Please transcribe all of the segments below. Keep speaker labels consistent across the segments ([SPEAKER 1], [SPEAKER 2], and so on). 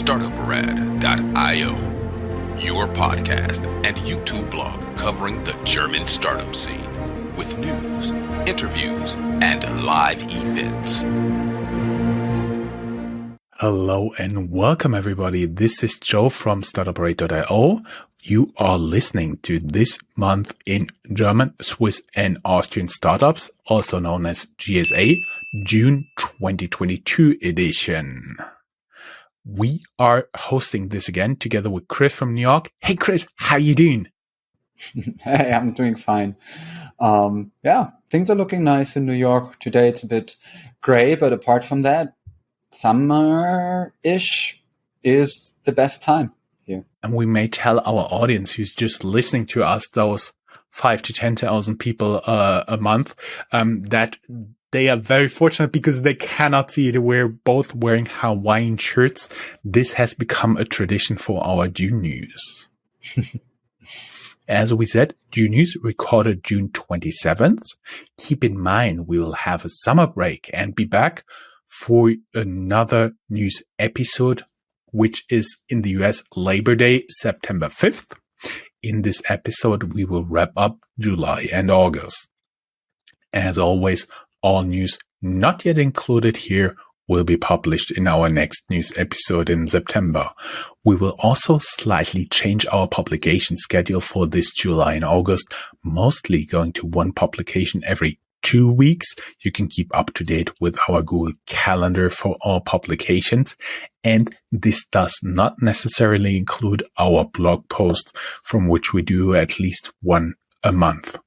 [SPEAKER 1] Startuprad.io, your podcast and YouTube blog covering the German startup scene with news, interviews, and live events.
[SPEAKER 2] Hello and welcome everybody. This is Joe from Startuprad.io. You are listening to This Month in German, Swiss and Austrian Startups, also known as GSA, June 2022 edition. We are hosting this again together with Chris from New York. Hey Chris, how you doing?
[SPEAKER 3] Hey, I'm doing fine. Things are looking nice in New York. Today it's a bit gray, but apart from that, summer-ish is the best time here.
[SPEAKER 2] And we may tell our audience who's just listening to us, those 5,000 to 10,000 people a month, that they are very fortunate because they cannot see it. We're both wearing Hawaiian shirts. This has become a tradition for our June news. As we said, June news recorded June 27th. Keep in mind, we will have a summer break and be back for another news episode, which is in the US Labor Day, September 5th. In this episode, we will wrap up July and August. As always, all news not yet included here will be published in our next news episode in September. We will also slightly change our publication schedule for this July and August, mostly going to one publication every 2 weeks. You can keep up to date with our Google Calendar for all publications. And this does not necessarily include our blog posts, from which we do at least one a month.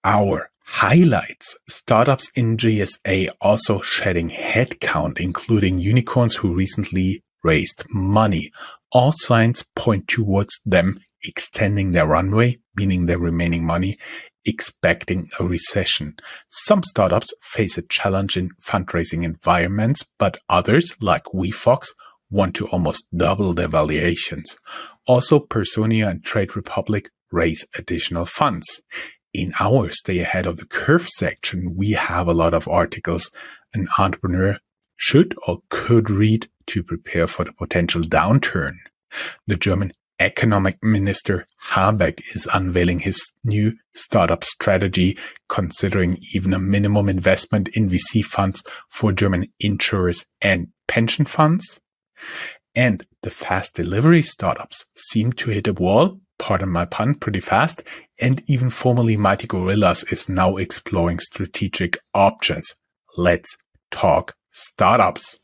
[SPEAKER 2] Our highlights: startups in GSA also shedding headcount, including unicorns who recently raised money. All signs point towards them extending their runway, meaning their remaining money, expecting a recession. Some startups face a challenge in fundraising environments, but others, like WeFox, want to almost double their valuations. Also, Personia and Trade Republic raise additional funds. In our Stay Ahead of the Curve section, we have a lot of articles an entrepreneur should or could read to prepare for the potential downturn. The German Economic Minister Habeck is unveiling his new startup strategy, considering even a minimum investment in VC funds for German insurers and pension funds. And the fast delivery startups seem to hit a wall, pardon my pun, pretty fast, and even formerly Mighty Gorillas is now exploring strategic options. Let's talk startups.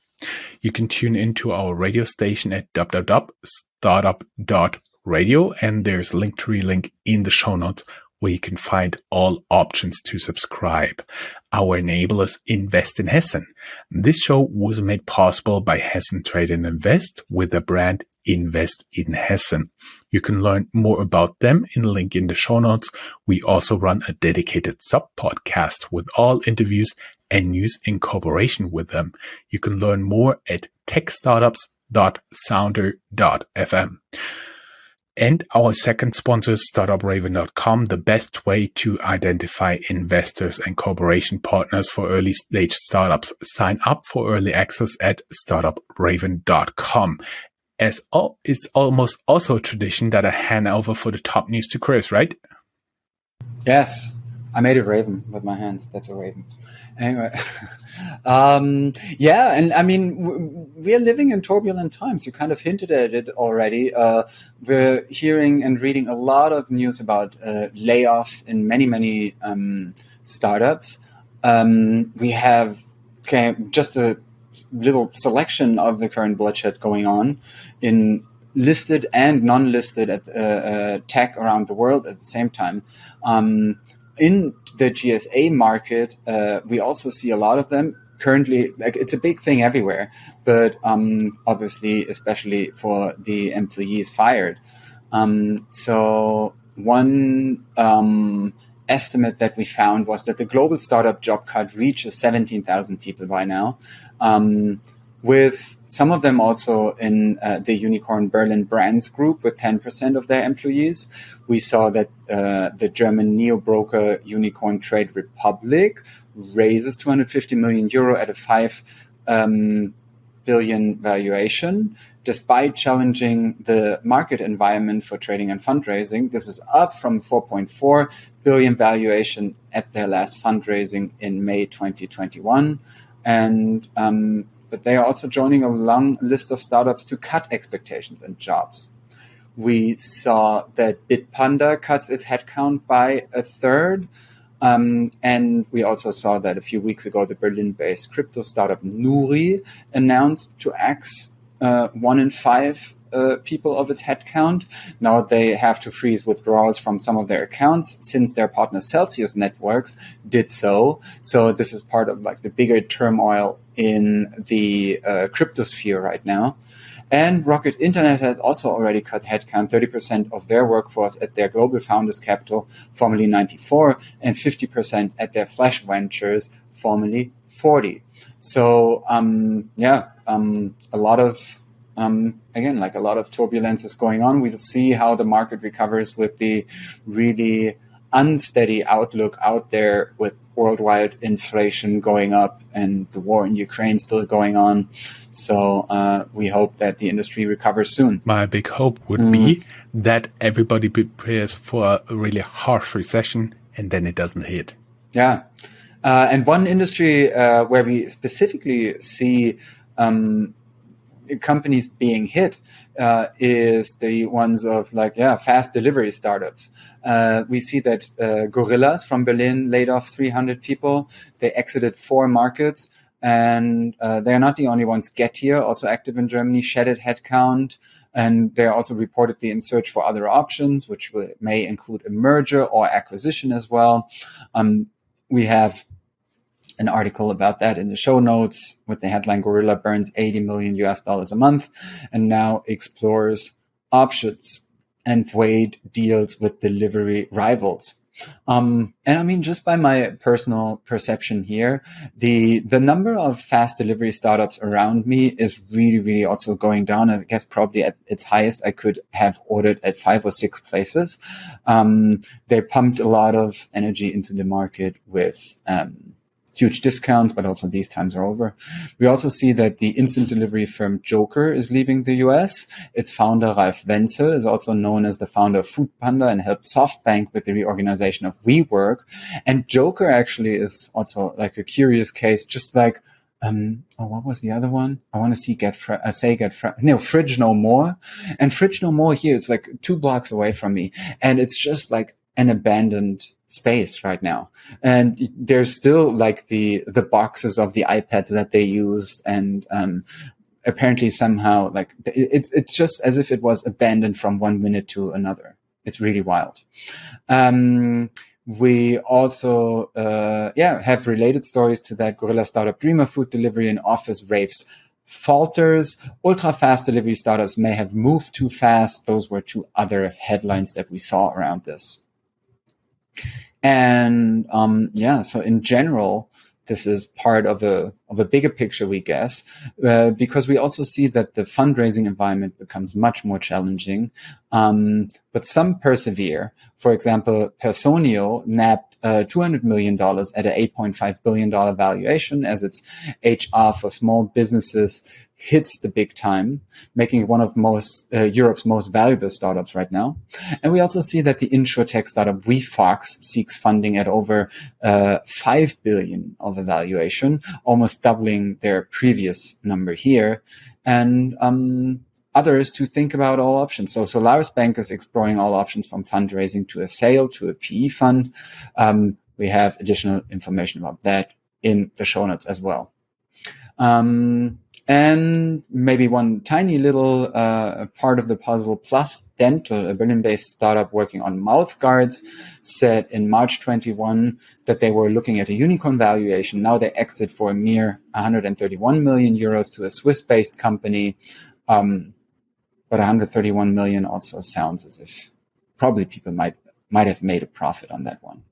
[SPEAKER 2] You can tune into our radio station at www.startup.radio, and there's a link in the show notes where you can find all options to subscribe. Our enablers Invest in Hessen. This show was made possible by Hessen Trade and Invest with the brand Invest in Hessen. You can learn more about them in a link in the show notes. We also run a dedicated sub-podcast with all interviews and news in cooperation with them. You can learn more at techstartups.sounder.fm. And our second sponsor is Startupraven.com, the best way to identify investors and cooperation partners for early stage startups. Sign up for early access at Startupraven.com. It's almost also a tradition that I hand over for the top news to Chris, right?
[SPEAKER 3] Yes, I made a raven with my hands. That's a raven. Anyway, and I mean, we're living in turbulent times. You kind of hinted at it already. We're hearing and reading a lot of news about layoffs in many startups. We have just a little selection of the current bloodshed going on in listed and non-listed at tech around the world at the same time. In the GSA market, we also see a lot of them currently. Like, it's a big thing everywhere, but obviously, especially for the employees fired. So one estimate that we found was that the global startup job cut reaches 17,000 people by now, with some of them also in the Unicorn Berlin Brands Group with 10% of their employees. We saw that the German neo-broker Unicorn Trade Republic raises 250 million euro at a 5 billion valuation, despite challenging the market environment for trading and fundraising. This is up from 4.4 billion valuation at their last fundraising in May 2021. And but they are also joining a long list of startups to cut expectations and jobs. We saw that Bitpanda cuts its headcount by a third. And we also saw that a few weeks ago, the Berlin-based crypto startup Nuri announced to axe 1 in 5 people of its headcount. Now they have to freeze withdrawals from some of their accounts since their partner Celsius Networks did so. So this is part of like the bigger turmoil in the cryptosphere right now. And Rocket Internet has also already cut headcount, 30% of their workforce at their global founders capital, formerly 94, and 50% at their Flash Ventures, formerly 40. So, a lot of, a lot of turbulence is going on. We'll see how the market recovers with the really unsteady outlook out there with worldwide inflation going up and the war in Ukraine still going on. So we hope that the industry recovers soon.
[SPEAKER 2] My big hope would be that everybody prepares for a really harsh recession and then it doesn't hit.
[SPEAKER 3] Yeah. And one industry where we specifically see companies being hit is the ones of fast delivery startups. We see that Gorillas from Berlin laid off 300 people. They exited 4 markets, and they're not the only ones. Getir, also active in Germany, shedded headcount, and they're also reportedly in search for other options, which may include a merger or acquisition as well. We have an article about that in the show notes with the headline Gorilla burns $80 million a month and now explores options and weighed deals with delivery rivals. And I mean, just by my personal perception here, the number of fast delivery startups around me is really, really also going down. I guess probably at its highest, I could have ordered at 5 or 6 places. They pumped a lot of energy into the market with, huge discounts, but also these times are over. We also see that the instant delivery firm Joker is leaving the US. Its founder, Ralf Wenzel, is also known as the founder of Foodpanda and helped SoftBank with the reorganization of WeWork. And Joker actually is also like a curious case, just like, what was the other one? I want to see Fridge No More. And Fridge No More here, it's like 2 blocks away from me. And it's just like an abandoned space right now. And there's still like the boxes of the iPads that they used. And, apparently somehow like it's just as if it was abandoned from one minute to another. It's really wild. We also, have related stories to that. Gorilla startup Dreamer food delivery and office raves falters. Ultra fast delivery startups may have moved too fast. Those were 2 other headlines that we saw around this. And so in general, this is part of a bigger picture, we guess, because we also see that the fundraising environment becomes much more challenging. But some persevere. For example, Personio nabbed $200 million at an $8.5 billion valuation as its HR for small businesses hits the big time, making it one of Europe's most valuable startups right now. And we also see that the insurtech startup VFox seeks funding at over $5 billion of a valuation, almost doubling their previous number here. And others to think about all options. So Solaris Bank is exploring all options from fundraising to a sale to a PE fund. We have additional information about that in the show notes as well. And maybe one tiny little part of the puzzle, Plus Dental, a Berlin-based startup working on mouth guards, said in March 21 that they were looking at a unicorn valuation. Now they exit for a mere 131 million euros to a Swiss-based company. But 131 million also sounds as if probably people might have made a profit on that one.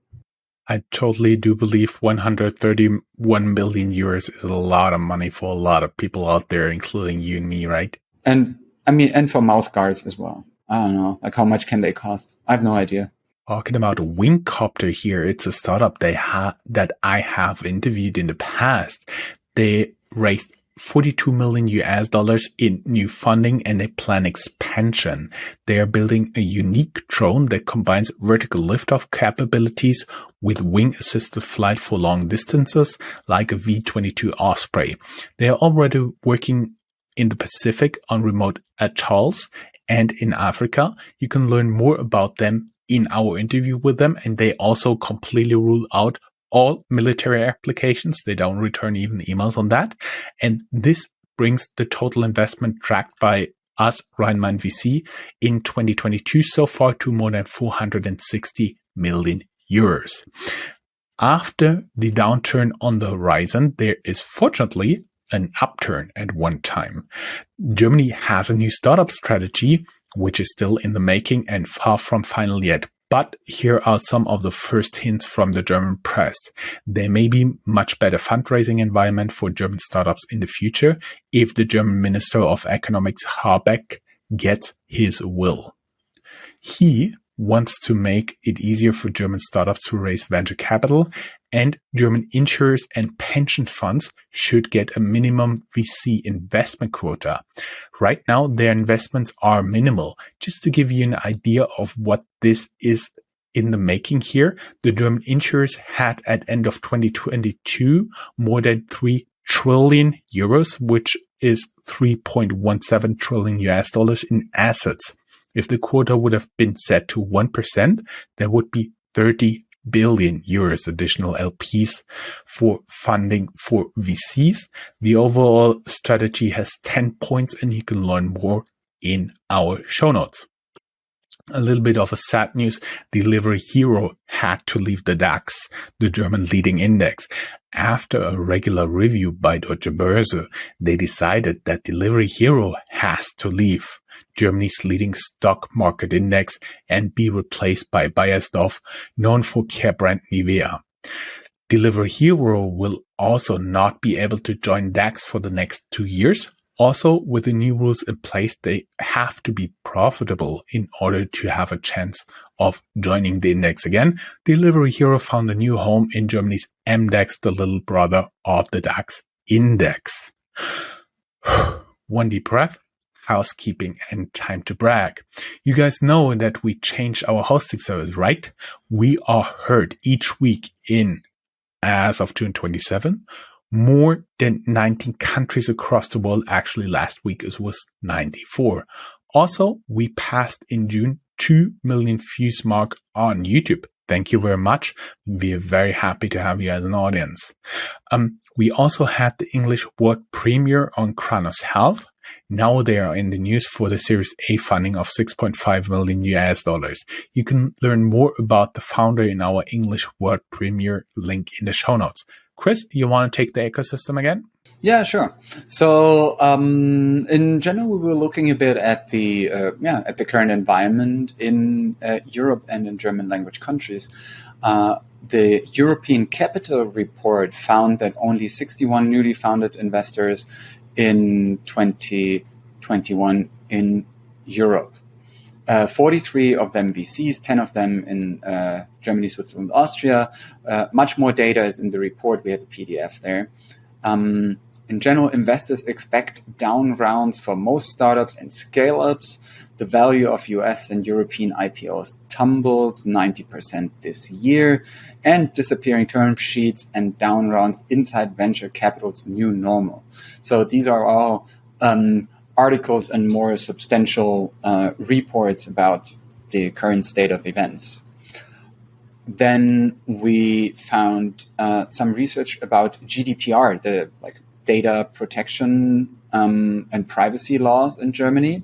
[SPEAKER 2] I totally do believe 131 million euros is a lot of money for a lot of people out there, including you and me, right?
[SPEAKER 3] And I mean, and for mouth guards as well. I don't know. Like, how much can they cost? I have no idea.
[SPEAKER 2] Talking about Wingcopter here, it's a startup that I have interviewed in the past. They raised $42 million US in new funding, and they plan expansion. They are building a unique drone that combines vertical liftoff capabilities with wing-assisted flight for long distances, like a V-22 Osprey. They are already working in the Pacific on remote atolls and in Africa. You can learn more about them in our interview with them, and they also completely rule out all military applications. They don't return even emails on that. And this brings the total investment tracked by us, Rheinland VC, in 2022 so far to more than 460 million euros. After the downturn on the horizon, there is fortunately an upturn at one time. Germany has a new startup strategy, which is still in the making and far from final yet. But here are some of the first hints from the German press. There may be much better fundraising environment for German startups in the future if the German Minister of Economics Habeck gets his will. He wants to make it easier for German startups to raise venture capital, and German insurers and pension funds should get a minimum VC investment quota. Right now, their investments are minimal. Just to give you an idea of what this is in the making here, the German insurers had at end of 2022 more than 3 trillion euros, which is 3.17 trillion US dollars in assets. If the quota would have been set to 1%, there would be 30 billion euros additional LPs for funding for VCs. The overall strategy has 10 points, and you can learn more in our show notes. A little bit of a sad news. Delivery Hero had to leave the DAX, the German leading index. After a regular review by Deutsche Börse, they decided that Delivery Hero has to leave Germany's leading stock market index and be replaced by Bayersdorf, known for care brand Nivea. Delivery Hero will also not be able to join DAX for the next 2 years. Also, with the new rules in place, they have to be profitable in order to have a chance of joining the index again. Delivery Hero found a new home in Germany's MDAX, the little brother of the DAX index. One deep breath, housekeeping, and time to brag. You guys know that we changed our hosting service, right? We are heard each week in, as of June 27, more than 19 countries across the world. Actually, last week it was 94. Also, we passed in June 2 million views mark on YouTube. Thank you very much. We are very happy to have you as an audience. We also had the English word premiere on Kronos Health. Now they are in the news for the Series A funding of 6.5 million US dollars. You can learn more about the founder in our English word premiere link in the show notes. Chris, you want to take the ecosystem again?
[SPEAKER 3] Yeah, sure. So, in general, we were looking a bit at the current environment in Europe and in German language countries. The European Capital Report found that only 61 newly founded investors in 2021 in Europe. 43 of them VCs, 10 of them in Germany, Switzerland, Austria. Much more data is in the report. We have a PDF there. In general, investors expect down rounds for most startups and scale-ups. The value of US and European IPOs tumbles 90% this year, and disappearing term sheets and down rounds inside venture capital's new normal. So these are all articles and more substantial reports about the current state of events. Then we found some research about GDPR, the data protection and privacy laws in Germany.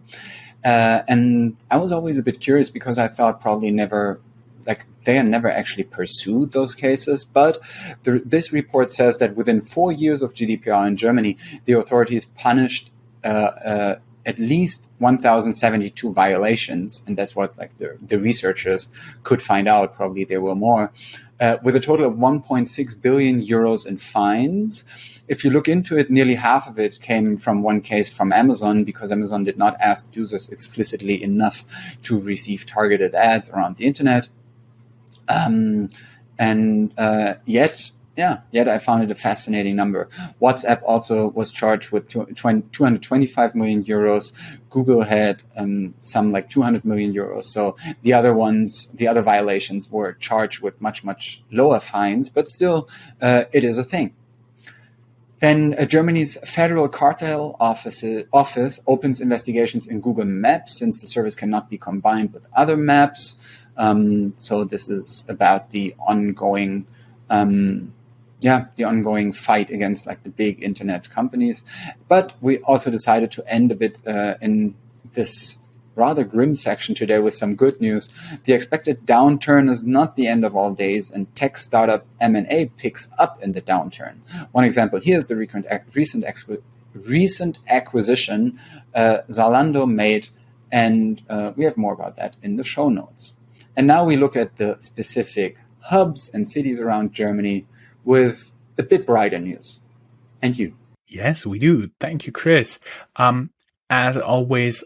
[SPEAKER 3] And I was always a bit curious because I thought probably they never actually pursued those cases. But this report says that within 4 years of GDPR in Germany, the authorities punished at least 1,072 violations, and that's what the researchers could find out. Probably there were more, with a total of 1.6 billion euros in fines. If you look into it, nearly half of it came from one case from Amazon, because Amazon did not ask users explicitly enough to receive targeted ads around the internet. Yet Yet I found it a fascinating number. WhatsApp also was charged with 225 million euros. Google had some like 200 million euros. So the other violations were charged with much, much lower fines, but still it is a thing. Then Germany's Federal Cartel Office opens investigations in Google Maps since the service cannot be combined with other maps. So this is about the ongoing fight against like the big internet companies. But we also decided to end a bit in this rather grim section today with some good news. The expected downturn is not the end of all days, and tech startup M&A picks up in the downturn. One example here is the recent acquisition Zalando made, and we have more about that in the show notes. And now we look at the specific hubs and cities around Germany with a bit brighter news. And you?
[SPEAKER 2] Yes, we do. Thank you, Chris. As always,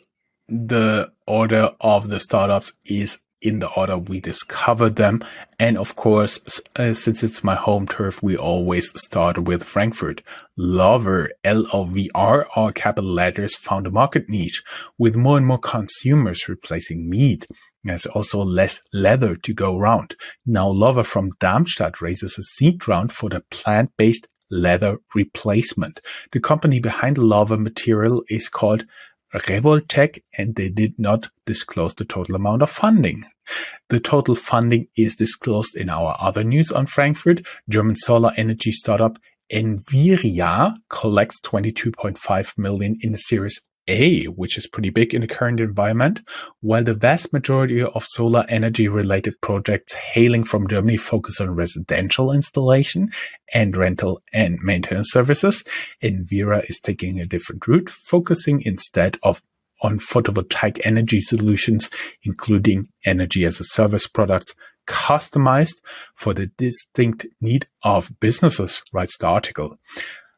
[SPEAKER 2] the order of the startups is in the order we discovered them. And of course, since it's my home turf, we always start with Frankfurt. Lover, L-O-V-R, all capital letters, found a market niche with more and more consumers replacing meat. There's also less leather to go around. Now Lover from Darmstadt raises a seed round for the plant-based leather replacement. The company behind the Lover material is called Revoltech, and they did not disclose the total amount of funding. The total funding is disclosed in our other news on Frankfurt. German solar energy startup Enviria collects 22.5 million in the Series A, which is pretty big in the current environment, while the vast majority of solar energy related projects hailing from Germany focus on residential installation and rental and maintenance services. Envira is taking a different route, focusing instead on photovoltaic energy solutions, including energy as a service products customized for the distinct need of businesses, writes the article.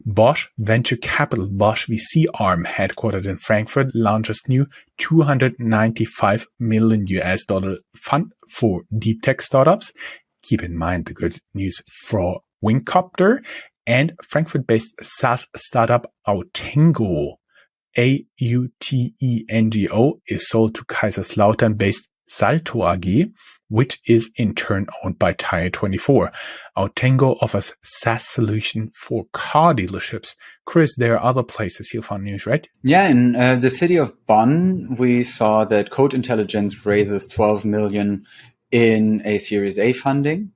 [SPEAKER 2] Bosch Venture Capital, Bosch VC arm, headquartered in Frankfurt, launches new $295 million fund for deep tech startups. Keep in mind the good news for Wingcopter, and Frankfurt-based SaaS startup Autengo, Autengo, is sold to Kaiserslautern-based Salto AG, which is in turn owned by Tire24. Autengo offers SaaS solution for car dealerships. Chris, there are other places you found news, right?
[SPEAKER 3] Yeah, in the city of Bonn, we saw that Code Intelligence raises 12 million in a Series A funding.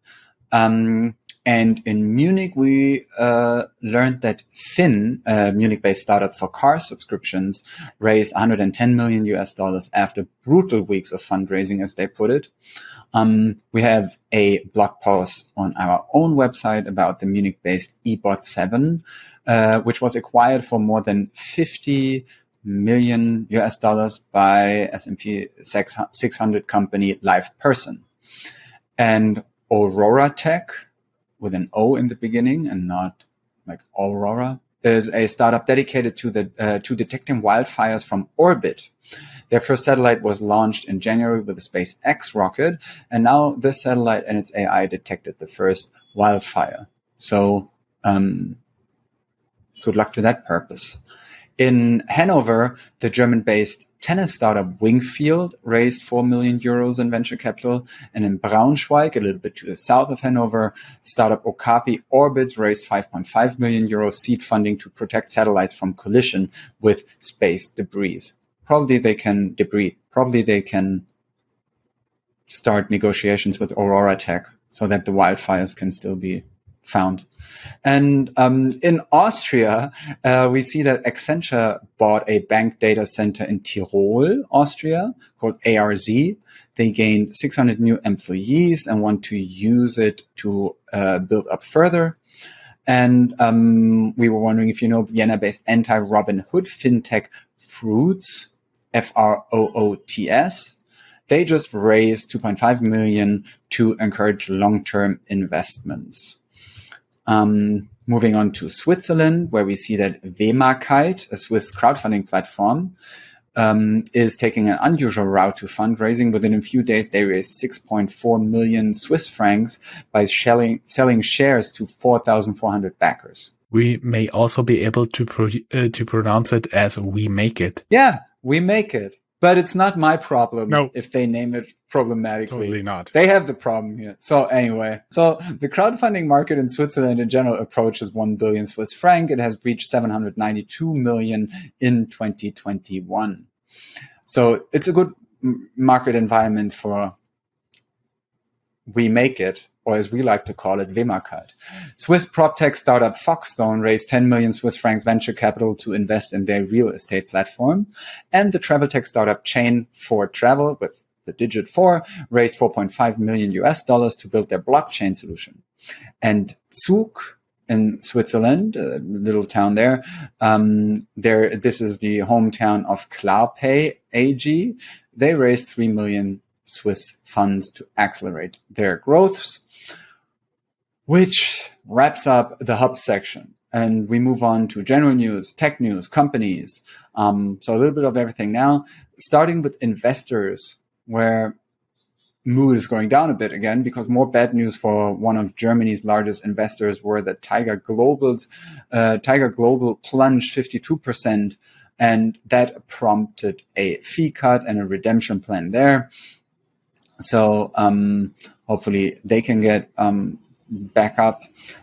[SPEAKER 3] And in Munich, we learned that Finn, a Munich-based startup for car subscriptions, raised $110 million after brutal weeks of fundraising, as they put it. We have a blog post on our own website about the Munich-based eBot7, which was acquired for more than $50 million by S&P 600 company LivePerson. And Aurora Tech, with an O in the beginning and not like Aurora, is a startup dedicated to detecting wildfires from orbit. Their first satellite was launched in January with a SpaceX rocket, and now this satellite and its AI detected the first wildfire. So, good luck to that purpose. In Hanover, the German-based tennis startup Wingfield raised 4 million euros in venture capital. And in Braunschweig, a little bit to the south of Hanover, startup Okapi Orbits raised 5.5 million euros seed funding to protect satellites from collision with space debris. Probably they can start negotiations with Aurora Tech so that the wildfires can still be found. And in Austria, we see that Accenture bought a bank data center in Tyrol, Austria, called ARZ. They gained 600 new employees and want to use it to build up further. And we were wondering if you know Vienna-based anti-Robin Hood fintech Fruits, Froots. They just raised 2.5 million to encourage long-term investments. Moving on to Switzerland, where we see that Wemakite, a Swiss crowdfunding platform, is taking an unusual route to fundraising. Within a few days, they raised 6.4 million Swiss francs by selling shares to 4,400 backers.
[SPEAKER 2] We may also be able to pronounce it as "we make it."
[SPEAKER 3] Yeah, we make it. But it's not my problem
[SPEAKER 2] No.
[SPEAKER 3] if they name it problematically.
[SPEAKER 2] Totally not.
[SPEAKER 3] They have the problem here. So anyway, the crowdfunding market in Switzerland in general approaches 1 billion Swiss franc. It has reached 792 million in 2021. So it's a good market environment for we make it, or as we like to call it, Wemakat. Swiss PropTech startup Foxstone raised 10 million Swiss francs venture capital to invest in their real estate platform. And the travel tech startup Chain for Travel, with the digit 4, raised 4.5 million US dollars to build their blockchain solution. And Zug in Switzerland, a little town there, this is the hometown of Klarpay AG. They raised 3 million Swiss funds to accelerate their growths, which wraps up the hub section. And we move on to general news, tech news, companies. So a little bit of everything now, starting with investors, where mood is going down a bit again, because more bad news for one of Germany's largest investors were that Tiger Global plunged 52%, and that prompted a fee cut and a redemption plan there. So hopefully they can get back up.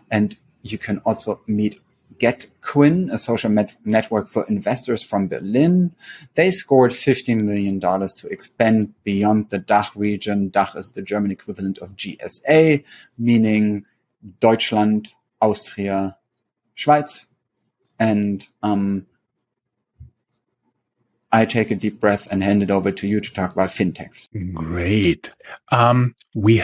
[SPEAKER 3] And you can also meet GetQuinn, a social network for investors from Berlin. They scored $15 million to expand beyond the DACH region. DACH is the German equivalent of GSA, meaning Deutschland, Austria, Schweiz. And I take a deep breath and hand it over to you to talk about fintechs.
[SPEAKER 2] Great. We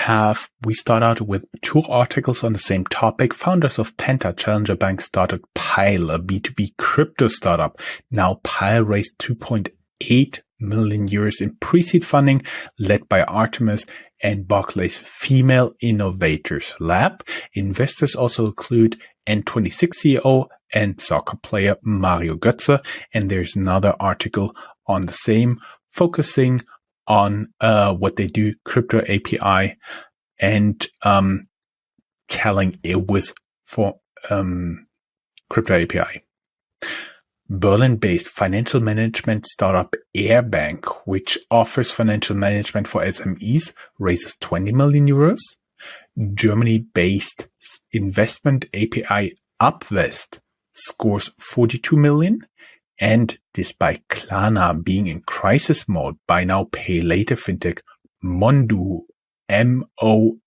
[SPEAKER 2] start out with 2 articles on the same topic. Founders of Penta Challenger Bank started Pile, a B2B crypto startup. Now Pile raised 2.8 million euros in pre-seed funding led by Artemis and Barclays Female Innovators Lab. Investors also include N26 CEO and soccer player Mario Götze. And there's another article on the same, focusing on what they do, crypto API, and telling it was for crypto API. Berlin-based financial management startup Airbank, which offers financial management for SMEs, raises 20 million euros. Germany-based investment API Upvest scores 42 million. And despite Klarna being in crisis mode, buy now, pay later fintech Mondu, MONDU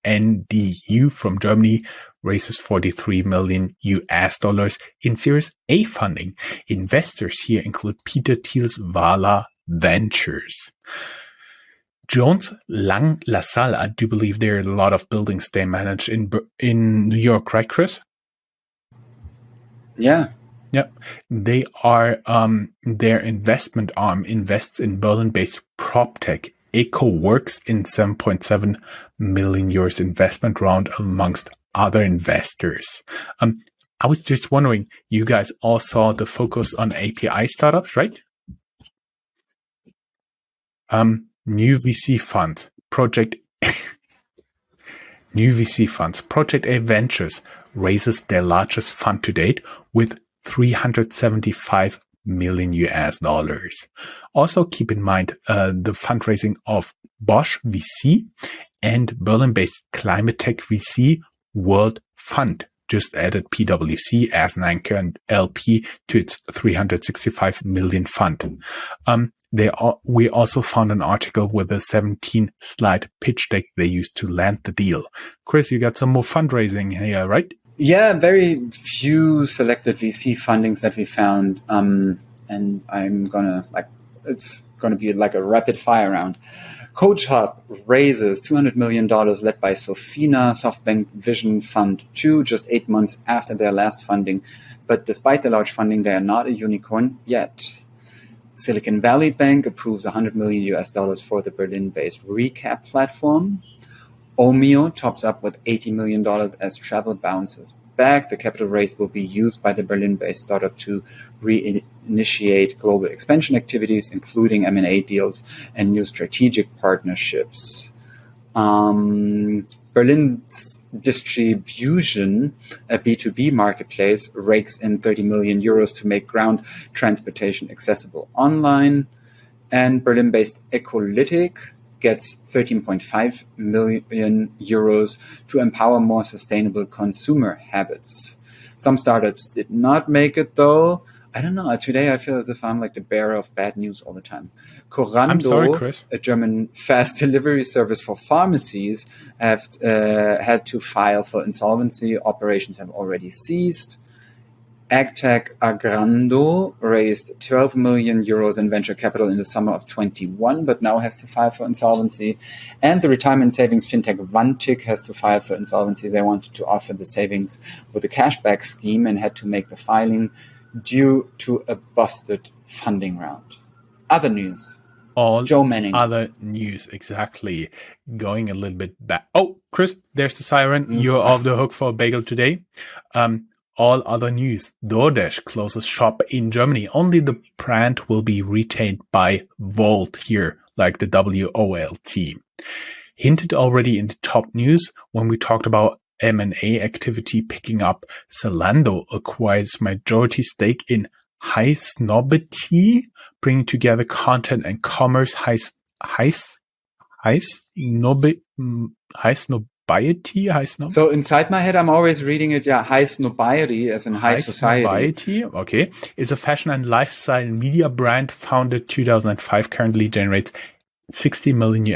[SPEAKER 2] from Germany, raises 43 million US dollars in Series A funding. Investors here include Peter Thiel's Vala Ventures. Jones Lang LaSalle, I do believe there are a lot of buildings they manage in New York, right, Chris?
[SPEAKER 3] Yeah.
[SPEAKER 2] Yep. They are, their investment arm invests in Berlin-based PropTech. EcoWorks in 7.7 million euros investment round amongst other investors. I was just wondering, you guys all saw the focus on API startups, right? New VC funds, Project A Ventures raises their largest fund to date with 375 million US dollars. Also keep in mind the fundraising of Bosch VC and Berlin-based climate tech VC World Fund just added PwC as an anchor and LP to its 365 million fund. We also found an article with a 17-slide pitch deck they used to land the deal. Chris, you got some more fundraising here, right?
[SPEAKER 3] Yeah, very few selected VC fundings that we found. And it's gonna be like a rapid fire round. Coach Hub raises $200 million led by Sofina, SoftBank Vision Fund 2, just 8 months after their last funding. But despite the large funding, they are not a unicorn yet. Silicon Valley Bank approves $100 million US dollars for the Berlin-based Recap platform. Omio tops up with $80 million as travel bounces back. The capital raise will be used by the Berlin-based startup to initiate global expansion activities, including M&A deals and new strategic partnerships. Berlin's distribution, a B2B marketplace, rakes in 30 million euros to make ground transportation accessible online. And Berlin-based Ecolytic gets 13.5 million euros to empower more sustainable consumer habits. Some startups did not make it, though. I don't know. Today I feel as if I'm like the bearer of bad news all the time. Corando,
[SPEAKER 2] I'm sorry, Chris.
[SPEAKER 3] a German fast delivery service for pharmacies, have had to file for insolvency. Operations have already ceased. AgTech Agrando raised 12 million euros in venture capital in the summer of 21, but now has to file for insolvency. And the retirement savings fintech Vantik has to file for insolvency. They wanted to offer the savings with a cashback scheme and had to make the filing due to a busted funding round. Other news.
[SPEAKER 2] All
[SPEAKER 3] Joe Menninger.
[SPEAKER 2] Other news, exactly. Going a little bit back. Oh, Chris, there's the siren. You're off the hook for a bagel today. All other news. DoorDash closes shop in Germany. Only the brand will be retained by Volt here, like the WOLT. Hinted already in the top news when we talked about M&A activity picking up. Zalando acquires majority stake in Highsnobiety, bringing together content and commerce. Highsnobiety.
[SPEAKER 3] So inside my head, I'm always reading it, Highsnobiety as in high society.
[SPEAKER 2] Okay. It's a fashion and lifestyle media brand founded 2005, currently generates $60 million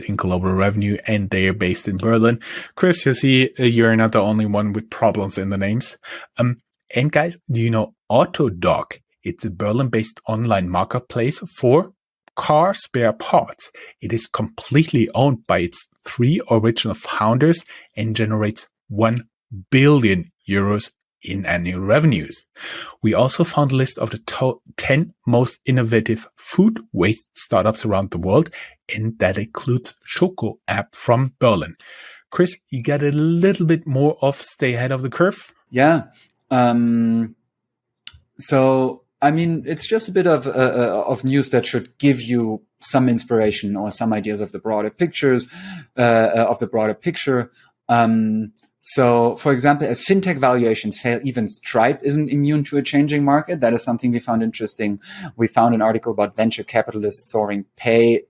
[SPEAKER 2] in global revenue, and they are based in Berlin. Chris, you see, you're not the only one with problems in the names. And guys, do you know Autodoc? It's a Berlin-based online marketplace for car spare parts. It is completely owned by its 3 original founders and generates 1 billion euros in annual revenues. We also found a list of the 10 most innovative food waste startups around the world, and that includes Schoko app from Berlin. Chris, you got a little bit more of stay ahead of the curve?
[SPEAKER 3] Yeah. So, I mean, it's just a bit of news that should give you some inspiration or some ideas of the broader picture. So, for example, as fintech valuations fail, even Stripe isn't immune to a changing market. That is something we found interesting. We found an article about venture capitalists soaring pay,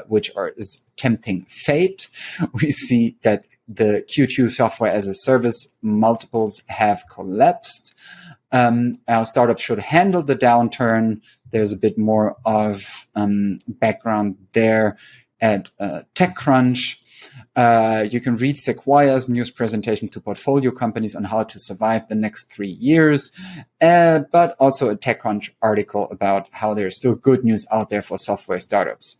[SPEAKER 3] which is tempting fate. We see that the Q2 software as a service multiples have collapsed. Our startup should handle the downturn. There's a bit more of background there at TechCrunch. You can read Sequoia's news presentation to portfolio companies on how to survive the next 3 years, but also a TechCrunch article about how there's still good news out there for software startups.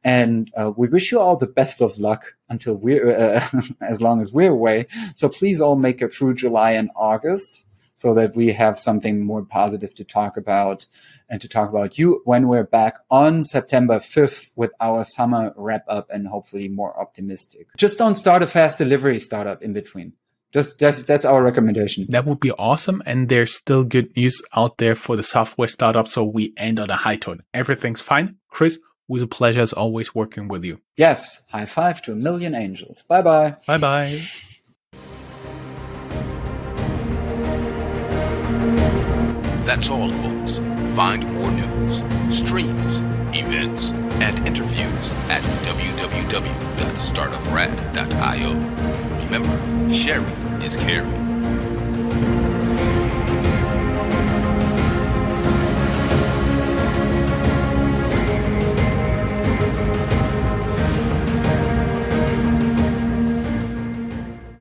[SPEAKER 3] And we wish you all the best of luck until we're, as long as we're away. So please all make it through July and August, so that we have something more positive to talk about and to talk about you when we're back on September 5th with our summer wrap up and hopefully more optimistic. Just don't start a fast delivery startup in between. That's our recommendation.
[SPEAKER 2] That would be awesome. And there's still good news out there for the software startup. So we end on a high tone. Everything's fine. Chris, it was a pleasure as always working with you.
[SPEAKER 3] Yes. High five to a million angels. Bye-bye.
[SPEAKER 2] Bye-bye.
[SPEAKER 1] That's all, folks. Find more news, streams, events, and interviews at www.startuprad.io. Remember, sharing is caring.